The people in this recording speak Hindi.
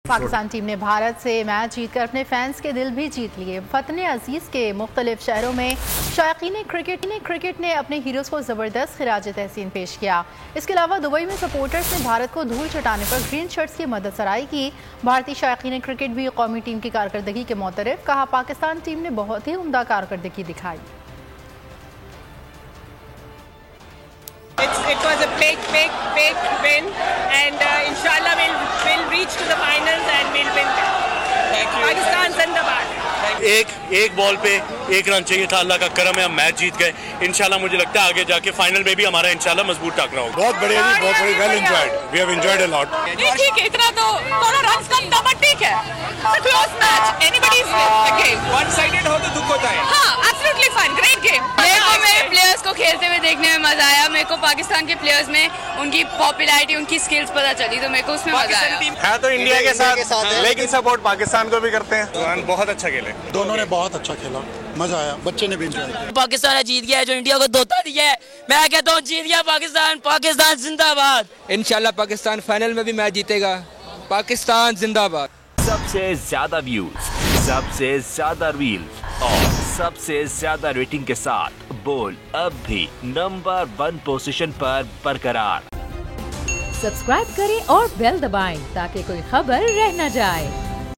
पाकिस्तान टीम ने भारत से मैच जीतकर अपने फैंस के दिल भी जीत लिए। वतन अजीज़ के मुख्तलिफ शहरों में शायकीन क्रिकेट ने अपने हीरोज़ को ज़बरदस्त खिराज तहसीन पेश किया। इसके अलावा दुबई में सपोर्टर्स ने भारत को धूल चटाने पर ग्रीन शर्ट्स की मदद सराही की। भारतीय शायकीन क्रिकेट भी कौमी टीम की कारकर्दगी के मोतरफ कहा, पाकिस्तान टीम ने बहुत ही उम्दा कारकर्दगी दिखाई। It was a big win, and inshallah we'll reach to the finals and we'll win. Pakistan Zindabad. एक बॉल पे एक रन चाहिए था, अल्लाह का करम है हम मैच जीत गए। इंशाल्लाह मुझे लगता है आगे जाके फाइनल में भी हमारा इंशाल्लाह मजबूत टाकरा होगा। बहुत बढ़िया जी, बहुत बढ़िया, well enjoyed, we have enjoyed a lot. ठीक है, इतना तो थोड़ा रन कम था बट ठीक है, it's a close match, anybody's game, one sided हो तो दुख होता है। हां, एब्सोल्युटली फाइन, ग्रेट गेम। मेरे प्लेयर्स को खेलते हुए देखने में मजा आया। मेरे को पाकिस्तान के प्लेयर्स में उनकी पॉपुलैरिटी, उनकी स्किल्स पता चली, तो मेरे को उसमें मजा आया। है तो इंडिया के साथ लेकिन सपोर्ट पाकिस्तान को भी करते हैं। बहुत अच्छा खेले, दोनों ने बहुत अच्छा खेला, मजा आया, बच्चे ने भी एंजॉय किया। पाकिस्तान जीत गया है, जो इंडिया को धोखा दिया है। मैं कहता हूँ जीत गया पाकिस्तान, पाकिस्तान जिंदाबाद। इंशाल्लाह पाकिस्तान फाइनल में भी मैच जीतेगा। पाकिस्तान जिंदाबाद। सबसे ज्यादा व्यूज, सबसे ज्यादा रील्स और सबसे ज्यादा रेटिंग के साथ बोल अब भी नंबर 1 पोजीशन पर बरकरार। सब्सक्राइब करें और बेल दबाएं ताकि कोई खबर रह न जाए।